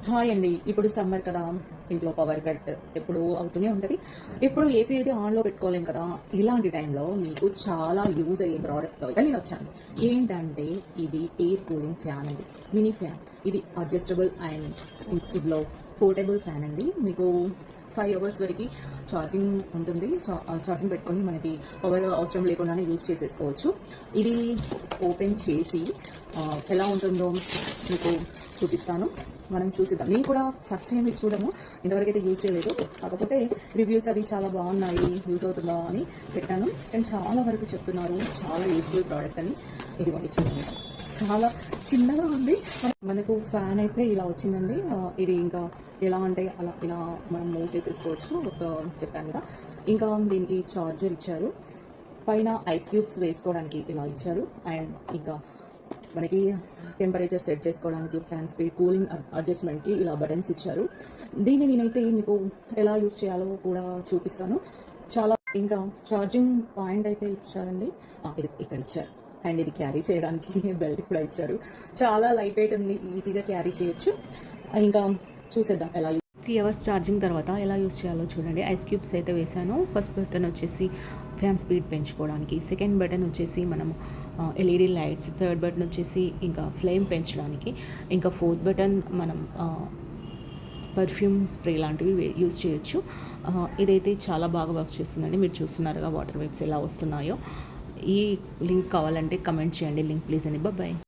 Hi అండి. ఇప్పుడు summer కదా, ఇంట్లో పవర్ కట్ ఎప్పుడు అవుతూనే ఉంటుంది. ఎప్పుడు ఏసీ అయితే ఆన్లో పెట్టుకోలేం కదా. ఇలాంటి టైంలో మీకు చాలా యూజ్ అయ్యే ప్రోడక్ట్ అయితే నేను వచ్చాను. ఏంటంటే ఇది ఎయిర్ కూలింగ్ ఫ్యాన్ అండి, మినీ ఫ్యాన్. ఇది అడ్జస్టబుల్ అండ్ ఇందులో పోర్టబుల్ ఫ్యాన్ అండి. మీకు 5 అవర్స్ వరకు ఛార్జింగ్ ఉంటుంది. ఛార్జింగ్ పెట్టుకొని మనకి పవర్ అవసరం లేకుండానే యూజ్ చేసేసుకోవచ్చు. ఇది ఓపెన్ చేసి ఎలా ఉంటుందో మీకు చూపిస్తాను. మనం చూసిద్దాం. నేను కూడా ఫస్ట్ టైం ఇది చూడము, ఇంతవరకు అయితే యూజ్ చేయలేదు. కాకపోతే రివ్యూస్ అవి చాలా బాగున్నాయి, యూజ్ అవుతుందా అని పెట్టాను. కానీ చాలా వరకు చెప్తున్నారు చాలా యూజ్ఫుల్ ప్రోడక్ట్ అని. ఇది చూడండి, చాలా చిన్నగా ఉంది. మనకు ఫ్యాన్ అయితే ఇలా వచ్చిందండి. ఇది ఇంకా ఎలా అంటే అలా ఇలా మనం మూవ్ చేసేసుకోవచ్చు, చెప్పాను కదా. ఇంకా దీనికి చార్జర్ ఇచ్చారు, పైన ఐస్ క్యూబ్స్ వేసుకోవడానికి ఇలా ఇచ్చారు. అండ్ ఇంకా మనకి టెంపరేచర్ సెట్ చేసుకోవడానికి, ఫ్యాన్ స్పీడ్, కూలింగ్ అడ్జస్ట్మెంట్కి ఇలా బటన్స్ ఇచ్చారు. దీన్ని నేనైతే మీకు ఎలా యూజ్ చేయాలో కూడా చూపిస్తాను. చాలా ఇంకా ఛార్జింగ్ పాయింట్ అయితే ఇచ్చారండి, ఇది ఇక్కడ ఇచ్చారు. అండ్ ఇది క్యారీ చేయడానికి బెల్ట్ కూడా ఇచ్చారు. చాలా లైట్ వెయిట్ ఉంది, ఈజీగా క్యారీ చేయొచ్చు. ఇంకా చూసేద్దాం ఎలా. 3 అవర్స్ ఛార్జింగ్ తర్వాత ఎలా యూస్ చేయాలో చూడండి. ఐస్ క్యూబ్స్ అయితే వేసాను. ఫస్ట్ బటన్ వచ్చేసి ఫ్యాన్ స్పీడ్ పెంచుకోవడానికి, సెకండ్ బటన్ వచ్చేసి మనం ఎల్ఈడి లైట్స్, థర్డ్ బటన్ వచ్చేసి ఇంకా ఫ్లేమ్ పెంచడానికి, ఇంకా ఫోర్త్ బటన్ మనం పర్ఫ్యూమ్ స్ప్రే లాంటివి యూస్ చేయొచ్చు. ఇదైతే చాలా బాగా వర్క్ చేస్తుందండి. మీరు చూస్తున్నారుగా వాటర్ వేవ్స్ ఎలా వస్తున్నాయో. ఈ లింక్ కావాలంటే కమెంట్ చేయండి, లింక్ ప్లీజ్ అని. బాయ్.